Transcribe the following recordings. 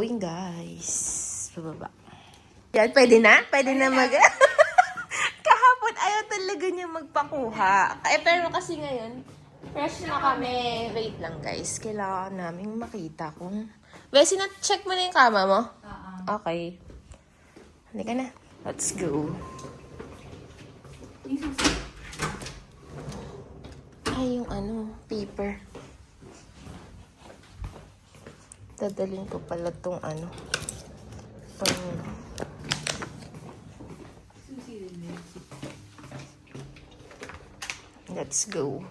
going, guys. Pababa. Yan, pwede na? Pwede na mag... Kahapon, ayaw talaga niya magpakuha. Pero kasi ngayon, fresh na kami. Wait lang, guys. Kailangan naming makita kung... Bessie, na-check mo na yung kama mo? Okay. Halika na. Let's go. Ay, yung paper. Dadalhin ko pala tong let's go.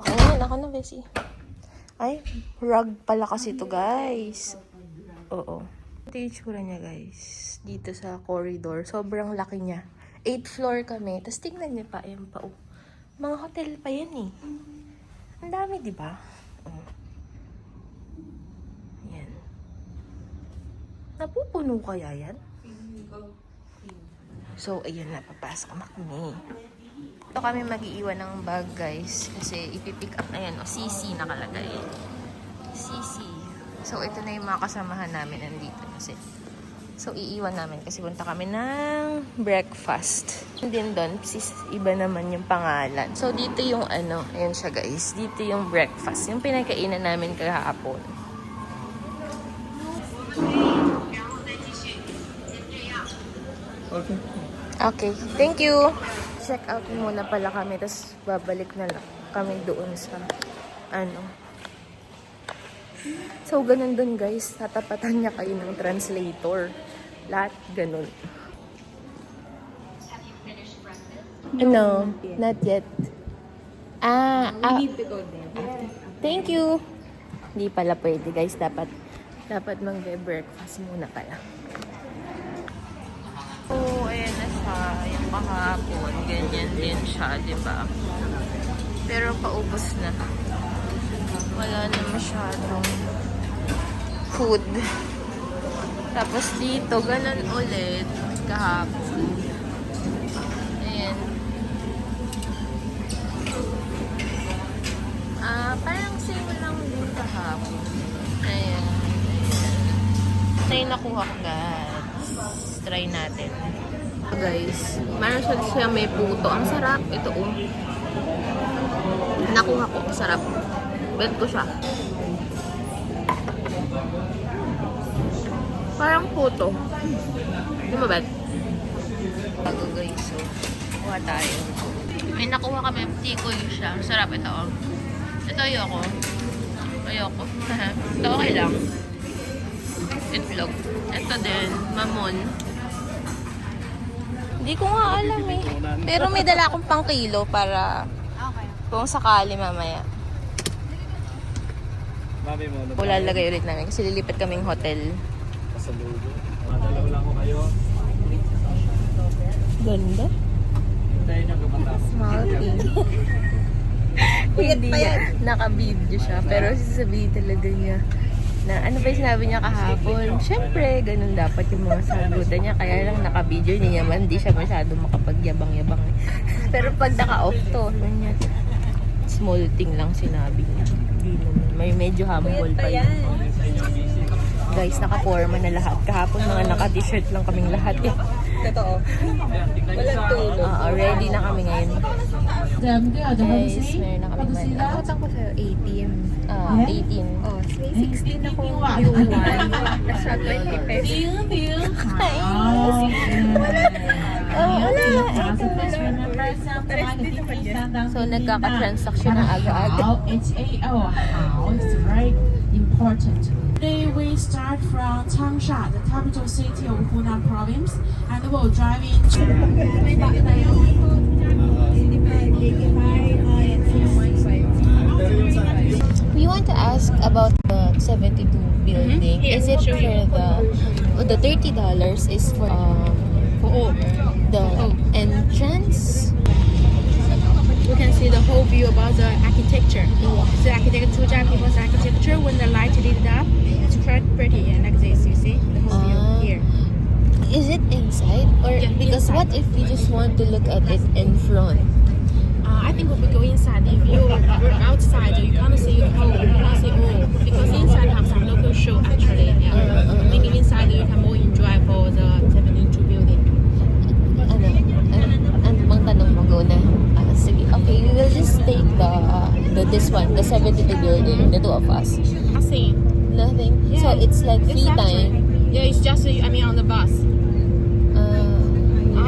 Ayun, ako na, Bessie. Ay, rug pala kasi to, guys. Oo. Ito yung tsura niya, guys. Dito sa corridor. Sobrang laki niya. 8th floor kami. Tapos tingnan niyo pa, ayan pa. Oh. Mga hotel pa yan eh. Ang dami, di ba? Ayan. Napupuno kaya yan? So, ayun na. Papasok na kami. Ito kami mag-iiwan ng bag, guys. Kasi ipipick up. Ayan, CC nakalagay. CC. So, ito na yung mga kasamahan namin nandito. Kasi, so, iiwan namin kasi punta kami ng breakfast. And then doon, iba naman yung pangalan. So, dito yung ayan siya, guys. Dito yung breakfast. Yung pinagkainan namin kahapon. Okay. Thank you. Check out muna pala kami. Tapos, babalik na lang kami doon sa So, ganun dun, guys. Tatapatan niya kayo ng translator. Lahat ganun. No, not yet. We need to go there. Thank you. Hindi pala pwede, guys. Dapat magbe-breakfast muna pala. So, ayan na siya. Yung kahapon. Ganyan din siya, diba? Pero paubos na. Wala na masyadong food. Tapos dito, ganun ulit kahapon. Ayan. Parang same lang din kahapon. Ayan. Ito yung nakuha ko, guys. Try natin. Guys, meron siya may puto. Ang sarap. Ito, nakuha ko. Sarap. Bet ko siya. Parang puto. Di ba, bet? Bago, guys. So, kuha tayo. May nakuha kami. Tikoy siya. Sarap ito. Ito ayoko. Ayoko. Ito okay lang. Itlog. Ito din. Mamon. Hindi ko nga alam eh. Pero may dala akong pang kilo para kung sakali mamaya. Lalagay ulit namin kasi lilipat kaming hotel. Pasalubo. Madalaw lang ko kayo. Ganda. Hintayin nyo kamatapos. Smarty. Hindi niya. Naka-video siya. Pero sasabihin talaga niya na ano ba yung sinabi niya kahapon? Siyempre, ganun dapat yung mga sagutan niya. Kaya lang naka-video niya naman. Hindi siya masyado makapagyabang-yabang. Pero pag naka-off to, niya, small thing lang sinabi niya. May medyo humble pa yun. Guys, naka-forma na lahat. Kahapon mga naka-t-shirt lang kaming lahat. Totoo. Walang tulog. Ready na kami ngayon. Guys, meron na kami man. Nakatang ko sa'yo, 18. 18. Oh, may 16 ako yung 1. Nasa 20 pesos. Wala. So, nagkaka-transaction na aga-aga. It's very important. Today we start from Changsha, the capital city of Hunan province, and we'll drive into We want to ask about the 72 building. Is it for the $30 is for the entrance? We can see the whole view about the architecture. The architecture, Zhujiang people's architecture, when the light lit up, it's quite pretty. And like this, you see the whole view here. Is it inside? Or because inside. what if we just want to look at it in front? I think when we go inside, if you are outside, you can't see the whole, you can't see all. Because inside bus? Nothing. Nothing. So Yeah, it's like free exactly. time. Yeah, it's just on the bus.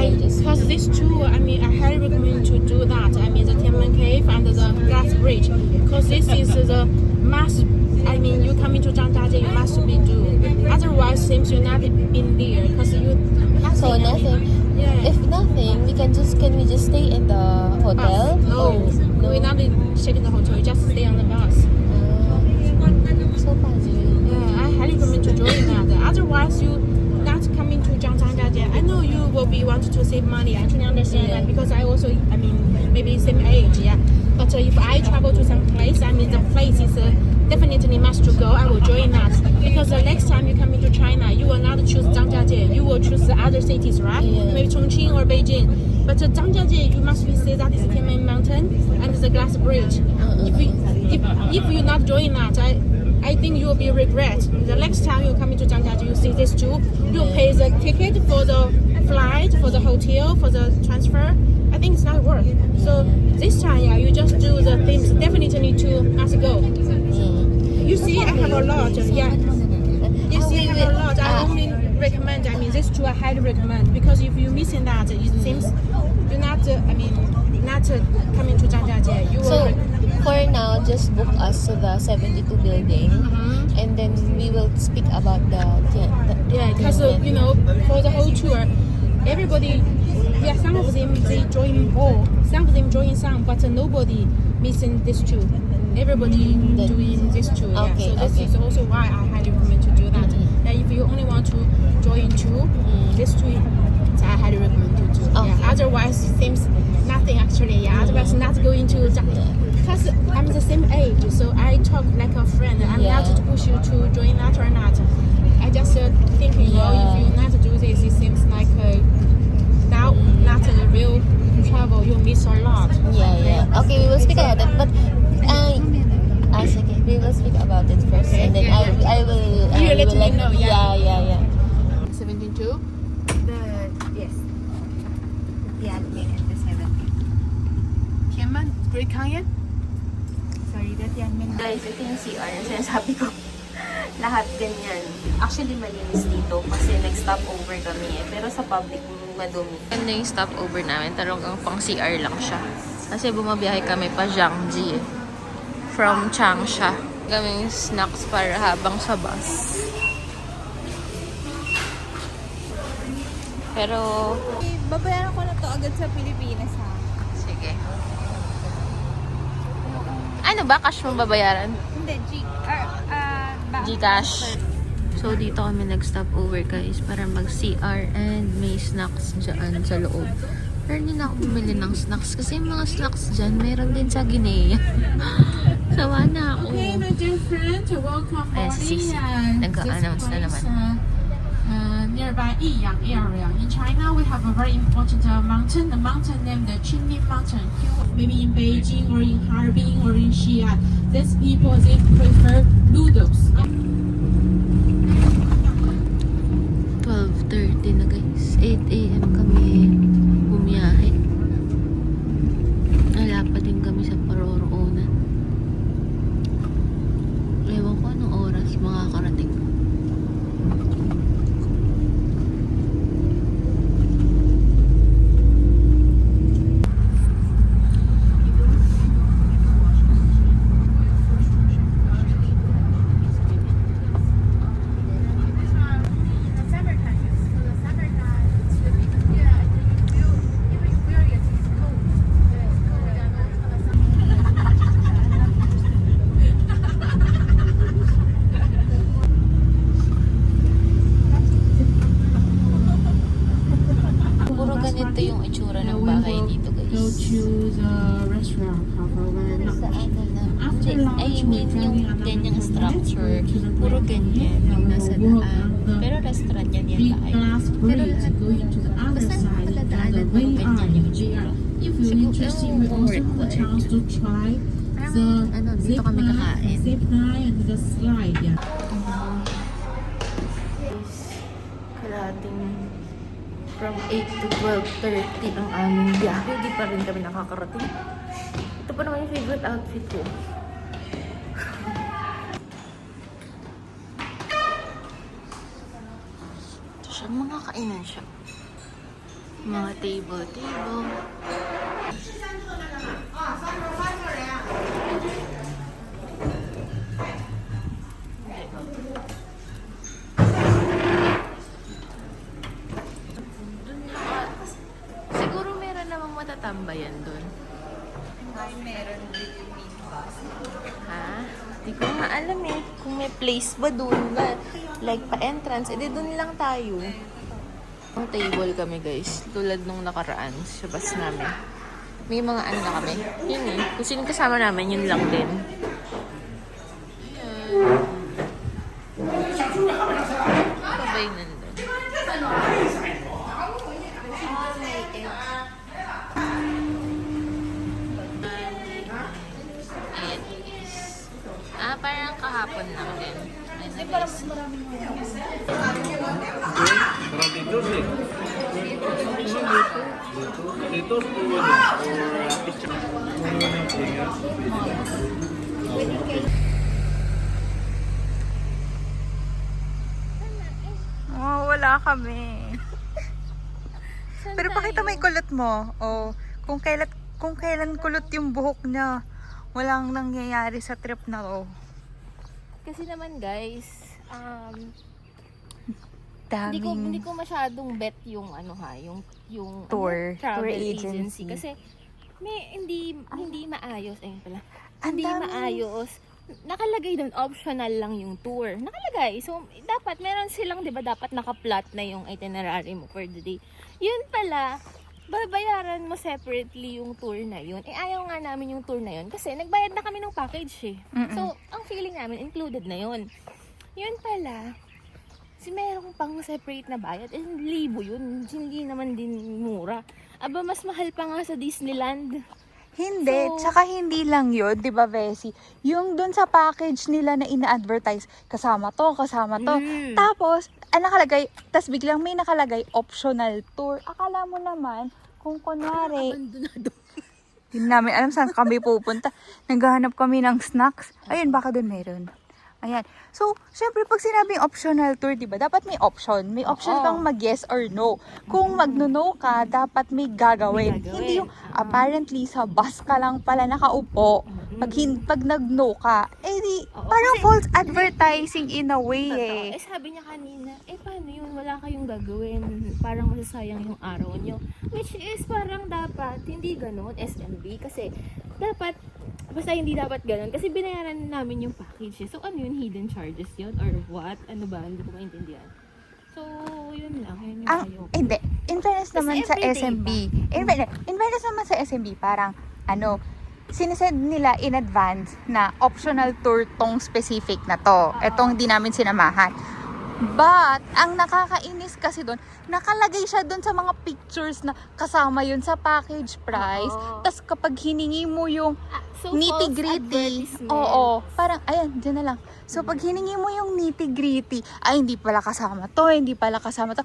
You just Because these two, I highly recommend to do that. The Tianmen Cave and the Glass Bridge. Because this is the must. You come into Zhangjiajie, you must be do. Otherwise, seems you're not in there. Because you nothing. so nothing. Yeah. If nothing, can we just stay in the hotel? No, Or we're not stay in the hotel. You just stay on the bus. So fun. Yeah, I highly recommend to join that. Otherwise, you not coming to Zhangjiajie. I know you will be want to save money. I truly understand Yeah. that because I also, maybe same age, yeah. But if I travel to some place, the place is definitely must to go. I will join that because the next time you come into China, you will not choose Zhangjiajie. You will choose the other cities, right? Yeah. Maybe Chongqing or Beijing. But Zhangjiajie, you must be say that is Tianmen Mountain and the Glass Bridge. If you not join that, I think you will be regret. The next time you come into Zhangjiajie, you see these two, you pay the ticket for the flight, for the hotel, for the transfer. I think it's not worth. So this time, yeah, you just do the things. Definitely need to must go. You see, I have a lot. Yeah. You see, I have a lot. I only recommend. These two I highly recommend because if you're missing that, it seems you're not. Not coming to Zhangjiajie. You So will. for now, just book us to the 72 building, and then we will speak about the Yeah, because for the whole tour, everybody, some of them they join all, some of them join some, but nobody missing this two. Everybody doing this two. Okay, So this okay. is also why I highly recommend to do that. And if you only want to join two, this two, I highly recommend to do. Okay. Yeah. Otherwise, it seems nothing actually. Yeah. Otherwise, not going to. Because I'm the same age, so I talk like a friend. I'm not to push you to join that or not. I just think, if you not do this, it seems like now not a real travel. You miss a lot. Yeah. Okay, we will speak about it, but okay, we will speak about it first, Okay, and then yeah, I will. You we let will me know, yeah. Yeah. 72. Yes. Tianmen and the 70. Tianmen, Great Canyon. Sorry, the Tianmen. Guys, ito yung CR. Sinasabi ko, lahat ganyan. Actually, malinis dito kasi nag-stop over kami eh. Pero sa public, madumi. Ganda yung stop over namin. Talagang pang CR lang siya. Kasi bumabiyahe kami pa Jiangji eh. From Changsha. Kaming snacks para habang sa bus. Pero, Babayaran ko na to agad sa Pilipinas ha. sige. Ano ba? Cash mo babayaran? Hindi, Gcash. So, dito kami nag-stop over guys para mag-CR and may snacks dyan sa loob. Pero hindi na ako bumili ng snacks kasi yung mga snacks dyan meron din sa Guinea. Sawa na ako. Okay, my dear friend, welcome Ayan, si Sisi. Nag-a-announce na naman. Nearby Yiyang area. In China, we have a very important mountain. The mountain named the Qinling Mountain. Maybe in Beijing or in Harbin or in Xi'an. These people, they prefer noodles. 12:30 na guys. 8 AM kami bumiyahe. Wala pa din kami sa Paroroonan. Ewan ko anong oras makakarating. Puro ganito yung itsura ng bahay dito Go guys. to the restaurant cover where Sa ano na. After I lunch, mean, we're yung driving another ganyang 10 structure, minutes to the puro Grand ganyan Canyon. yung nasa We'll walk daan. on the Pero restaurant yan big tayo. glass Pero bridge lahat, going to the other basta side of paladaanan, the puro way ganyan yung itsura. If you're Siguro, interested, we kung also have a required. chance to try the ano, dito kami kakain. zip line and the slide. Yeah. Kalating from 8 to 12:30 ang aming biyahe. Hindi pa rin kami nakakarating. Ito pa naman yung favorite outfit ko. siya. Mga kainan siya. Mga table. Siguro meron namang matatambayan dun. Ay, meron din yung minibus. Ha? Di ko nga alam eh. Kung may place ba dun na like pa-entrance, edi dun lang tayo. Ang table kami guys. Tulad nung nakaraan sa bus namin. May mga ano na kami. Yun eh. Kung sino kasama namin, yun lang din. Ayan. Ano ba yung nandun? Ayan. Parang kahapon lang din. Ay, parang maraming Pero dito sih. Dito Oh, wala kami. Pero pakita mo yung kulot mo. Oh, kung kailan kulot yung buhok niya. Walang nangyayari sa trip na to. Kasi naman guys, Daming hindi ko masyadong bet yung ano ha, yung Tour. travel Tour agency. agency. Kasi may hindi maayos, ayun pala. Ang Hindi daming- maayos. Nakalagay doon optional lang yung tour. Nakalagay. So dapat meron silang 'di ba dapat naka-plot na yung itinerary mo for the day. Yun pala, babayaran mo separately yung tour na yun. Eh ayaw nga namin yung tour na yun kasi nagbayad na kami ng package eh. So ang feeling namin included na yun. Yun pala, meron pang separate na bayad. Eh, libo yun. Hindi naman din mura. Aba, mas mahal pa nga sa Disneyland. Hindi, So- tsaka hindi lang yun, di ba, Bessie? Yung dun sa package nila na ina-advertise, kasama to. Tapos, nakalagay, tas biglang may nakalagay, optional tour. Akala mo naman, kung kunwari, hindi namin alam saan kami pupunta. Naghahanap kami ng snacks. Ayun, baka dun meron. Ayan. So, syempre, pag sinabing optional tour, di ba, dapat may option. May option kang mag-yes or no. Kung mag-no ka, dapat may gagawin. Hindi yung, apparently, sa bus ka lang pala nakaupo. Pag nag-no ka, eh di, parang false advertising in a way eh. Eh, sabi niya kanina, paano yun? Wala kayong gagawin. Parang masasayang yung araw niyo. Which is, parang dapat, hindi ganun, SMB. Kasi, dapat, basta hindi dapat ganun. Kasi binayaran namin yung package. So, ano yun? Hidden charges yun? Or what? Ano ba? Hindi ko maintindihan. So, yun lang. Yun yung ayaw. Hindi. In fairness naman sa everyday SMB, in fairness naman sa SMB, parang, sinesend nila in advance na optional tour tong specific na to. Etong di namin sinamahan. But, ang nakakainis kasi doon, nakalagay siya doon sa mga pictures na kasama yun sa package price. Tapos kapag hiningi mo yung So, nitty-gritty, false advertisement. oo, parang, ayan, dyan na lang. So, pag hiningi mo yung nitty-gritty, ay, hindi pala kasama to, hindi pala kasama to.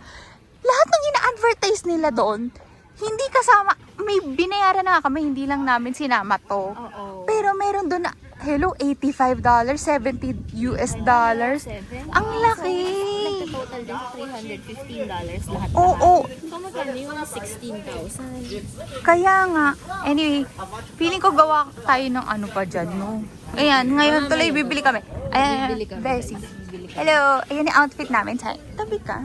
Lahat ng ina-advertise nila doon, hindi kasama, may binayaran na kami, hindi lang namin sinama to. Oo. Pero meron doon na, hello, $85, $70 US dollars. Ang laki! Nagtototal din sa $315 lahat. Oo. So, magkano yung 16,000? Kaya nga, anyway, feeling ko gawa tayo ng ano pa dyan, no? Ayan, ngayon tuloy bibili kami. Ayan, Bibili kami. Bessie. Bibili kami. Hello, ayan yung outfit namin. Tabi ka.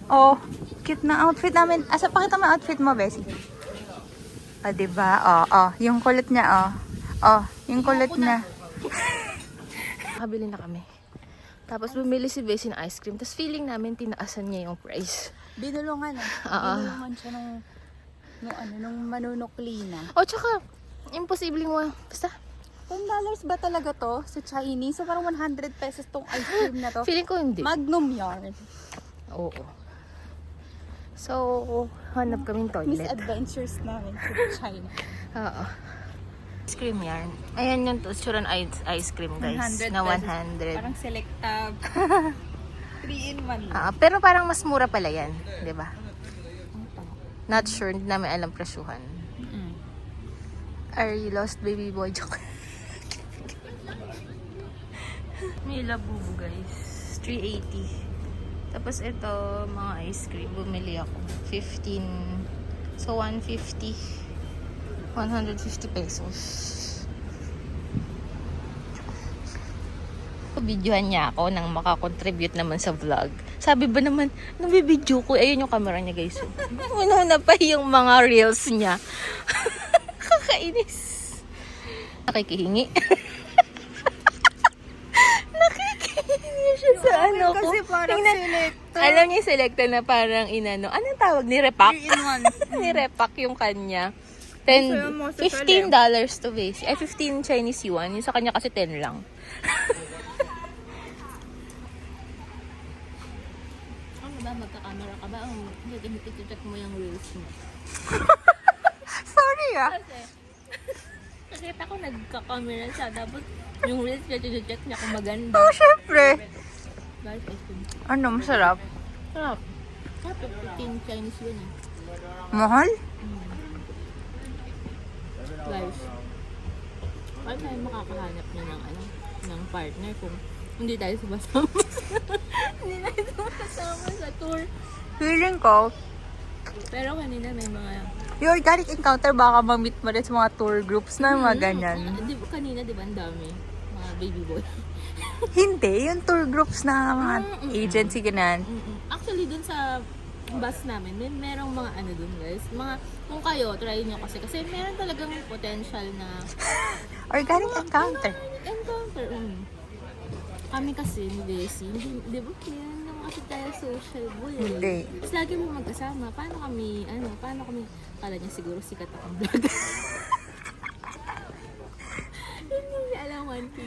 Oh, cute na outfit namin. Asa, pakita mo yung outfit mo, Bessie. Diba? Yung kulot niya, yung kulot niya. Nakabili na kami. Tapos bumili si Bessie ng ice cream. Tapos feeling namin tinaasan niya yung price. Binulungan Binulungan siya nung manunukli na. O tsaka, imposibleng basta. $10 ba talaga to sa Chinese? So parang 100 pesos tong ice cream na to. Feeling ko hindi. Magnum yarn. Oo. So, hanap kaming toilet. Misadventures namin sa China. Oo. Ice cream yarn. Ayan yung Tuchuran ice cream guys. 100 Na pesos. 100. Parang selectab. 3-in-1. Pero parang mas mura pala yan. Di ba? Not sure. Hindi namin alam presyuhan. Are you lost, baby boy? Joke. May labubu guys. 380. Tapos ito, mga ice cream. Bumili ako. 15. So, 150. 150 pesos. Videohan niya ako nang makakontribute naman sa vlog. Sabi ba naman, nabibidyo ko. Ayun yung camera niya, guys. Una na pa yung mga reels niya. Kakainis. Nakikihingi. Nakikihingi siya sa ano ko. Kasi parang selector. Alam niya selector na parang inano. Anong tawag? Ni-repack? 3-in-1. Ni-repack yung kanya. Gusto mo sa $15 to base. Ay, 15 Chinese yuan. Yung sa kanya kasi 10 lang. Ano ba, magka-camera ka ba? Ito-check mo yung reels mo. Sorry ah. Nakita ko nagka-camera siya, tapos yung reels niya, check niya kung maganda. Oh, syempre. Guys, I think. Ano, masarap? Sarap. Sarap, 15 Chinese yun eh. Mahal? Guys, paano tayo makakahanap niya ng ano, ng partner kung hindi tayo sumasama? Hindi tayo sumasama sa tour. Feeling ko, Pero kanina may mga... yung organic encounter baka ma-meet mo rin sa mga tour groups na mga ganyan. Kanina, di ba, ang dami? Mga baby boy. Hindi, yung tour groups na mga agency ganyan. Actually, dun sa bus namin, merong mga ano dun, guys. Mga, kung kayo, try nyo kasi meron talagang potential na Organic encounter. encounter. Kami kasi ni Desi, di ba, kaya naman kasi tayo social boy. Hindi. Tapos lagi mo magkasama. Paano kami, kala niya siguro sikat akong vlog. Hindi niya alam 1K.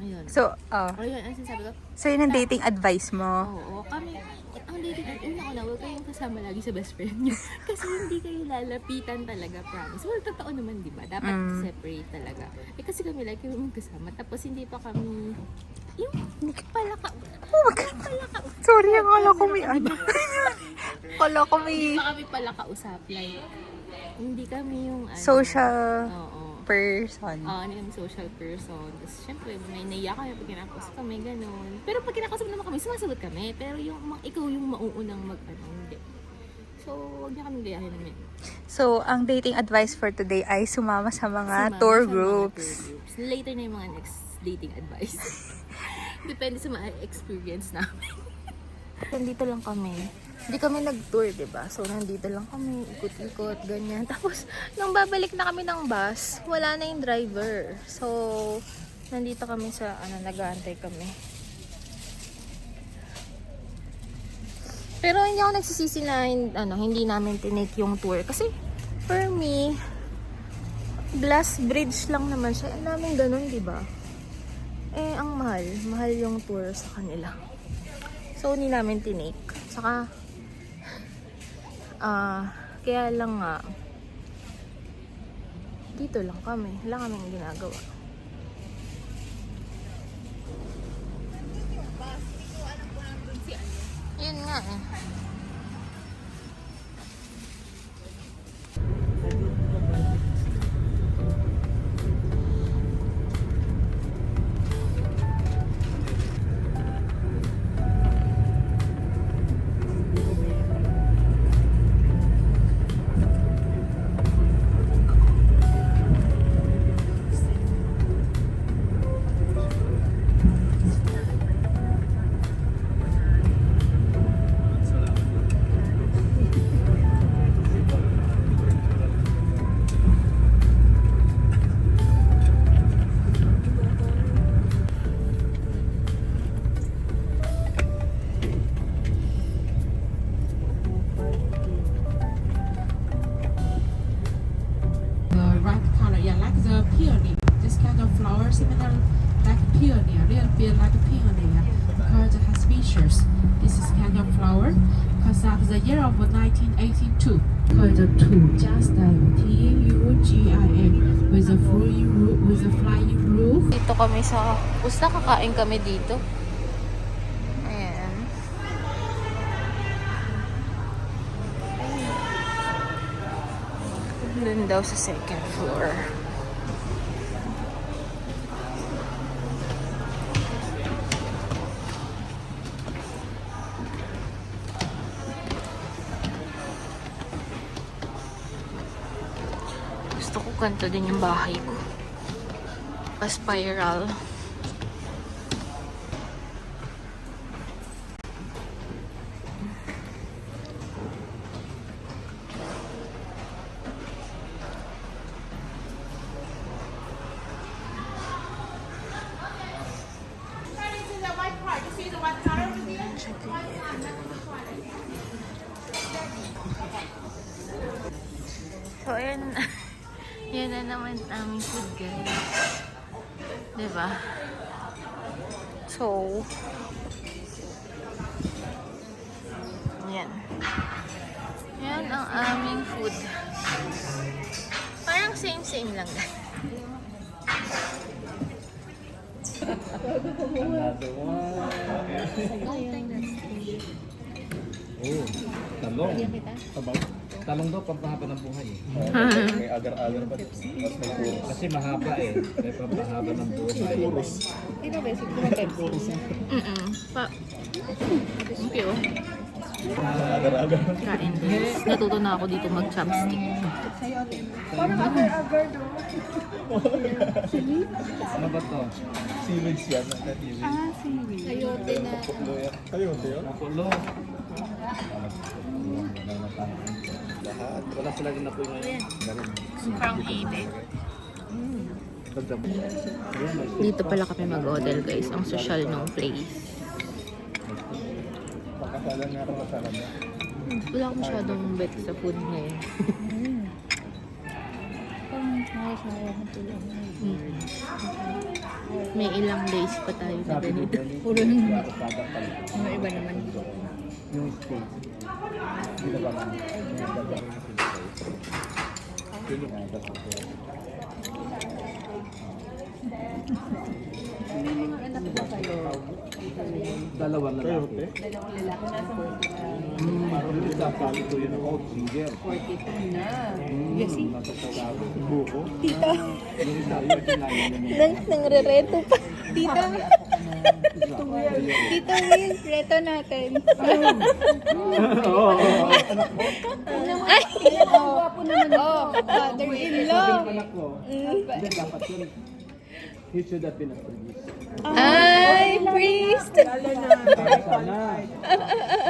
Ayun. So, Ayun, ang sinasabi ko, so yun ang dating advice mo. oo, kami, ang dating, huwag kayong kasama lagi sa best friend nyo. Kasi hindi kayo lalapitan talaga, promise. Well, totoo naman, di ba? Dapat separate talaga. Eh, kasi kami lagi magkasama, tapos hindi pa kami, yung palaka. Sorry, akala ko may ano. Akala ko may Hindi pa kami pala kausap. Like, hindi kami yung, social Oo. person. Hindi kami social person. Tapos, syempre, may naiya kami pag kinakausap kami, gano'n. Pero pag kinakausap naman kami, sumasagot kami. Pero yung ikaw yung mauunang hindi. So, huwag niya kami gayahin namin. So, ang dating advice for today ay sumama sa mga Sumama tour sa mga groups. tour groups. Later na yung mga next dating advice. Depende sa mga experience namin. Nandito lang kami. Hindi kami nag-tour, diba? So, nandito lang kami, ikot-ikot, ganyan. Tapos, nung babalik na kami ng bus, wala na yung driver. So, nandito kami sa, nag-aantay kami. Pero hindi ako nagsisisi na, hindi namin tinake yung tour. Kasi, for me, glass bridge lang naman siya. Ang daming ganun, diba? Eh, ang mahal. Mahal yung tour sa kanila. So, hindi namin tinake. Saka, kaya lang nga, dito lang kami. Wala kaming ginagawa. Yun nga eh. The red color, yeah, like the peony. This kind of flower similar like peony, a little bit like peony because it has features. This is kind of flower because of the year of 1982. Called the two, just like TUGIA with a flying roof. Dito kami sa, basta kakain kami dito. Ayan. Doon daw sa second floor. Ganito din yung bahay ko. Pa-spiral. So, ayan. Yan na naman aming food, guys. Diba? So, yan. Yan ang aming food. Parang same-same lang, guys. Oh, talong. Talong daw, pampahaba ng buhay eh. May agar-agar pa. Tapos may puro. Kasi mahaba eh. May pampahaba ng buhay. Pa. Okay, oh. Agar-agar. Kain, guys. Natuto na ako dito mag-chopstick. Ano ba to? Seaweeds yan. Ayote na. Ayote yun? Nakulo. Lahat. Wala sila din na po ngayon. Parang 80. Dito pala kami mag-hotel, guys. Ang social ng place. Pakasalan nga ako kasalan niya. Wala akong masyadong bet sa food ngayon. May ilang days pa tayo na ganito. Puro yung iba naman. Yung steak. Hindi na ba man? Dalawa na lang. Dalawang lalaki na sa Parang isa pali ko yun ang oat ginger. 42 na. Yes, buko. Tita. Yung isa yun, kinain niya. Nangre-reto pa. Tita. Tita Will, reto natin. Ay! Oh, father-in-law. Anak ko. Hindi, dapat yun. He should have been a priest. Ay, priest. Sana.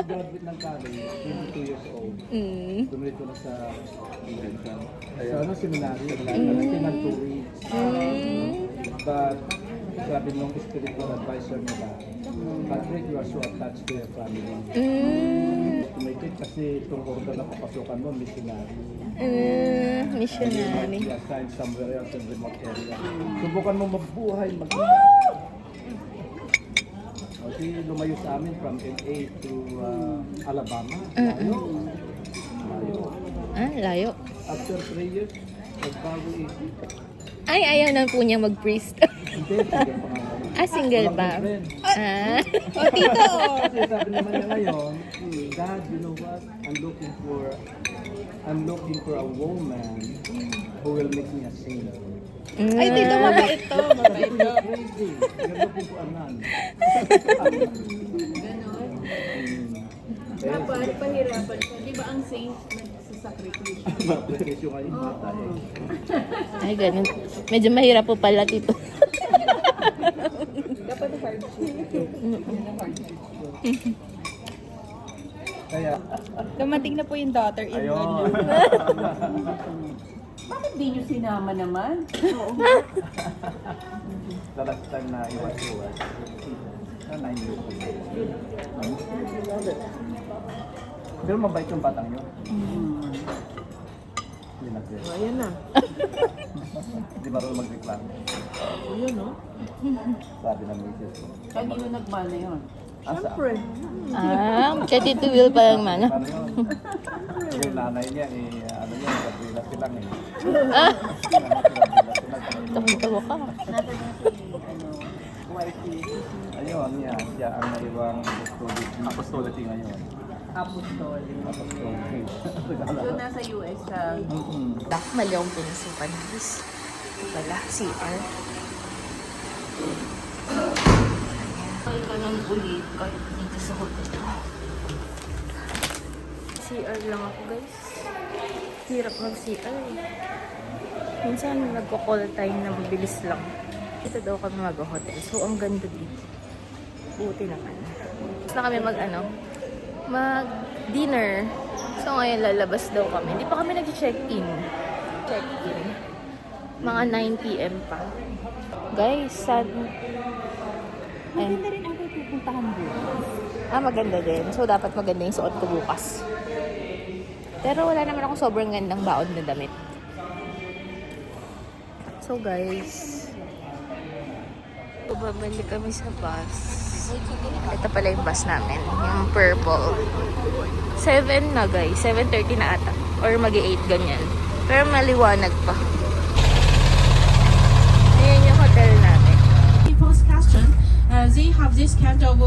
Graduate ng college, 22 years old. Tumili ko na sa convention. Sa ano, seminary. Nagtinag 2 weeks. But, sabi nung spiritual advisor nila, Patrick, you are so attached to your family. Tumikit kasi itong order na papasukan mo, missionary. Missionary. Be assigned somewhere else in remote area. Subukan mo mabuhay, Kasi lumayo sa amin from LA to Alabama. Layo. Layo. After 3 years, nagbago isip. Ay, ayaw na po niyang mag-priest. Hindi, single pa nga. Single Walang ba? boyfriend. Oh, tito. Kasi sabi naman niya ngayon, God, you know what? I'm looking for a woman who will make me a saint. Ay, tito, mabait to. Mabait to. You're crazy. You're looking for a nun. Dapat pahirapan siya. Di ba ang saint nagsasakripisyo? Application ngayon bata eh. Ay, ganun. Medyo mahirap po pala, tito. Dapat hardship. Kaya, Dumating na po yung daughter-in-law niyo. ayun. Bakit di nyo sinama naman? The last time na iwas-iwas, na 9 years ago. Pero mabait yung batang yun. Hindi na siya. Ayan na. Hindi marunong magreklamo. Ayan, no? Sabi ng misis ko. Kanino nagmana yun? Siyempre. Kaya Tito Will pa lang mana. Paano yun? Yung nanay niya, ano yun, kabilas silang eh. Tawa ka. Ayun, siya ang naiwang apostolity ngayon. Apostolic. Apostolity. So, nasa US siya. Mali akong pinasukan, guys. Wala, CR. Ay, ganun ulit kahit dito sa hotel. CR lang ako, guys. Hirap mag-CR eh. Minsan nagko-call time na mabilis lang. Dito daw kami mag-hotel. So, ang ganda dito. Buti naman. Tapos na kami mag-dinner. So, ngayon lalabas daw kami. Hindi pa kami nag-check-in. Check-in. Mga 9 p.m. pa. Guys, sad. Maganda rin ako pupuntahan bukas. Maganda din. So, dapat maganda yung suot ko bukas. Pero wala naman ako sobrang gandang baon na damit. So, guys, babalik kami sa bus. Ito pala yung bus namin. Yung purple. 7 na, guys. 7:30 na ata. Or mag-8, ganyan. Pero maliwanag pa. Ayan yung hotel namin. People's custom, they have this kind of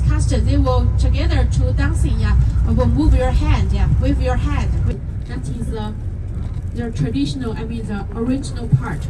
custom. They will together to dancing. Yeah, will move your hand. Yeah, with your hand. That is the traditional. I mean the original part.